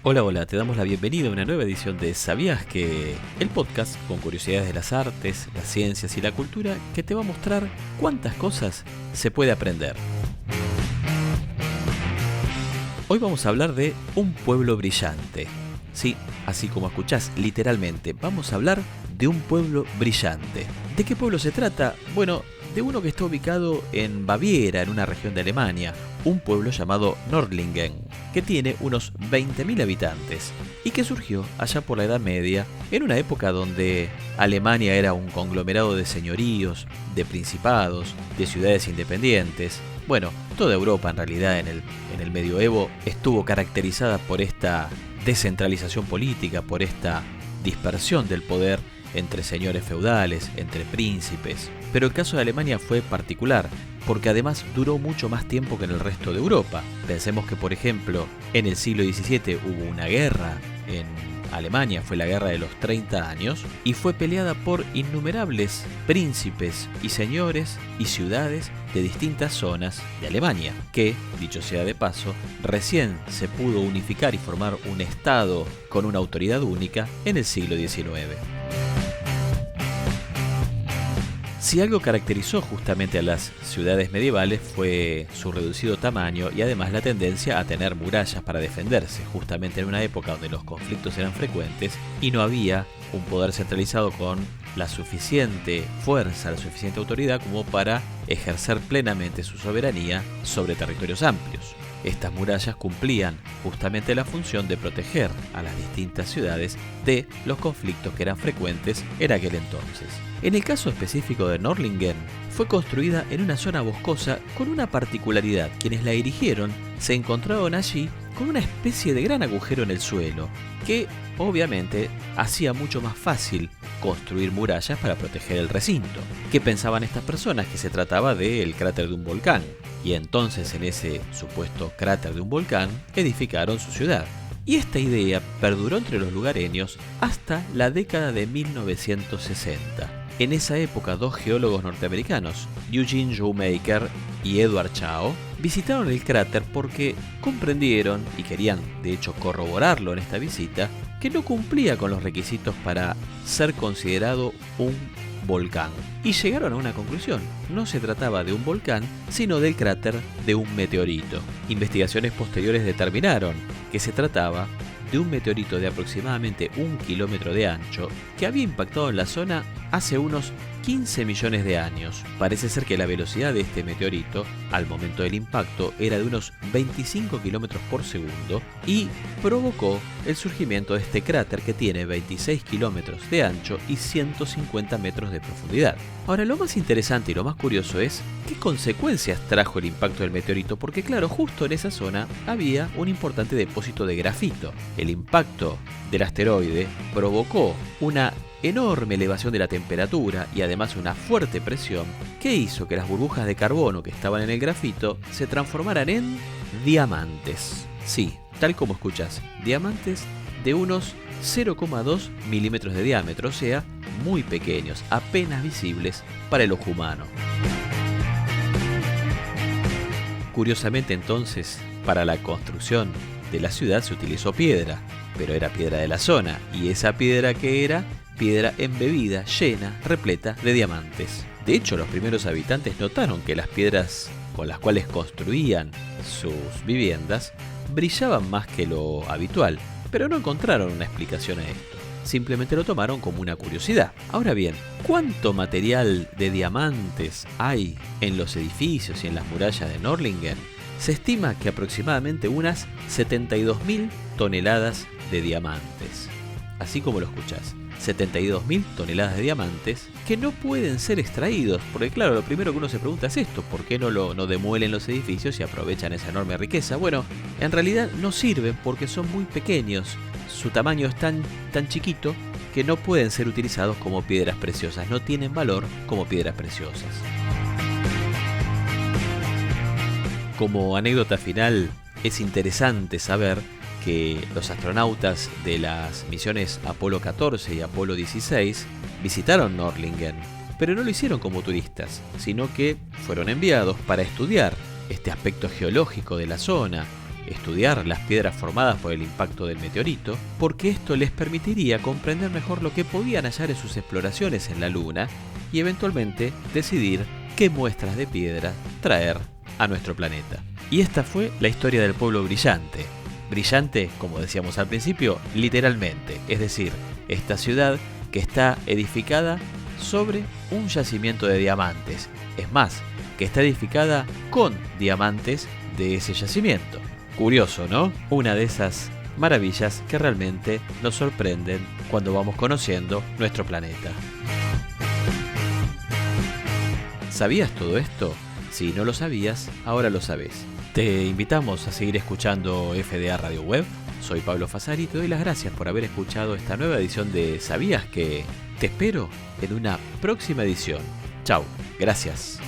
Hola, hola, te damos la bienvenida a una nueva edición de ¿Sabías que? El podcast con curiosidades de las artes, las ciencias y la cultura que te va a mostrar cuántas cosas se puede aprender. Hoy vamos a hablar de un pueblo brillante. Sí, así como escuchás, literalmente, vamos a hablar de un pueblo brillante. ¿De qué pueblo se trata? Bueno, de uno que está ubicado en Baviera, en una región de Alemania, un pueblo llamado Nördlingen, que tiene unos 20.000 habitantes y que surgió allá por la Edad Media, en una época donde Alemania era un conglomerado de señoríos, de principados, de ciudades independientes. Bueno, toda Europa en realidad en el medioevo estuvo caracterizada por esta descentralización política, por esta dispersión del poder entre señores feudales, entre príncipes. Pero el caso de Alemania fue particular, porque además duró mucho más tiempo que en el resto de Europa. Pensemos que, por ejemplo, en el siglo XVII hubo una guerra en Alemania, fue la Guerra de los 30 años, y fue peleada por innumerables príncipes y señores y ciudades de distintas zonas de Alemania, que, dicho sea de paso, recién se pudo unificar y formar un estado con una autoridad única en el siglo XIX. Si algo caracterizó justamente a las ciudades medievales fue su reducido tamaño y además la tendencia a tener murallas para defenderse, justamente en una época donde los conflictos eran frecuentes y no había un poder centralizado con la suficiente fuerza, la suficiente autoridad como para ejercer plenamente su soberanía sobre territorios amplios. Estas murallas cumplían justamente la función de proteger a las distintas ciudades de los conflictos que eran frecuentes en aquel entonces. En el caso específico de Nördlingen, fue construida en una zona boscosa con una particularidad. Quienes la erigieron se encontraron allí con una especie de gran agujero en el suelo, que obviamente hacía mucho más fácil construir murallas para proteger el recinto. ¿Qué pensaban estas personas? Que se trataba del cráter de un volcán, y entonces en ese supuesto cráter de un volcán edificaron su ciudad. Y esta idea perduró entre los lugareños hasta la década de 1960. En esa época, dos geólogos norteamericanos, Eugene Shoemaker y Edward Chao, visitaron el cráter porque comprendieron, y querían de hecho corroborarlo en esta visita, que no cumplía con los requisitos para ser considerado un volcán. Y llegaron a una conclusión: no se trataba de un volcán, sino del cráter de un meteorito. Investigaciones posteriores determinaron que se trataba de un meteorito de aproximadamente 1 kilómetro de ancho que había impactado en la zona hace unos 15 millones de años. Parece ser que la velocidad de este meteorito al momento del impacto era de unos 25 kilómetros por segundo y provocó el surgimiento de este cráter que tiene 26 kilómetros de ancho y 150 metros de profundidad. Ahora, lo más interesante y lo más curioso es qué consecuencias trajo el impacto del meteorito, porque claro, justo en esa zona había un importante depósito de grafito. El impacto del asteroide provocó una enorme elevación de la temperatura y además una fuerte presión que hizo que las burbujas de carbono que estaban en el grafito se transformaran en diamantes. Sí, tal como escuchas, diamantes de unos 0,2 milímetros de diámetro, o sea, muy pequeños, apenas visibles para el ojo humano. Curiosamente entonces, para la construcción de la ciudad se utilizó piedra, pero era piedra de la zona, y esa piedra que era piedra embebida, llena, repleta de diamantes. De hecho, los primeros habitantes notaron que las piedras con las cuales construían sus viviendas brillaban más que lo habitual, pero no encontraron una explicación a esto. Simplemente lo tomaron como una curiosidad. Ahora bien, ¿cuánto material de diamantes hay en los edificios y en las murallas de Nördlingen? Se estima que aproximadamente unas 72.000 toneladas de diamantes. Así como lo escuchás, 72.000 toneladas de diamantes que no pueden ser extraídos, porque claro, lo primero que uno se pregunta es esto: ¿por qué no demuelen los edificios y aprovechan esa enorme riqueza? Bueno, en realidad no sirven porque son muy pequeños, su tamaño es tan chiquito que no pueden ser utilizados como piedras preciosas, no tienen valor como piedras preciosas. Como anécdota final, es interesante saber que los astronautas de las misiones Apolo 14 y Apolo 16 visitaron Nördlingen, pero no lo hicieron como turistas, sino que fueron enviados para estudiar este aspecto geológico de la zona, estudiar las piedras formadas por el impacto del meteorito, porque esto les permitiría comprender mejor lo que podían hallar en sus exploraciones en la Luna y eventualmente decidir qué muestras de piedra traer a nuestro planeta. Y esta fue la historia del pueblo brillante. Brillante, como decíamos al principio, literalmente, es decir, esta ciudad que está edificada sobre un yacimiento de diamantes. Es más, que está edificada con diamantes de ese yacimiento. Curioso, ¿no? Una de esas maravillas que realmente nos sorprenden cuando vamos conociendo nuestro planeta. ¿Sabías todo esto? Si no lo sabías, ahora lo sabes. Te invitamos a seguir escuchando FDA Radio Web. Soy Pablo Fasari y te doy las gracias por haber escuchado esta nueva edición de ¿Sabías que? Te espero en una próxima edición. Chau, gracias.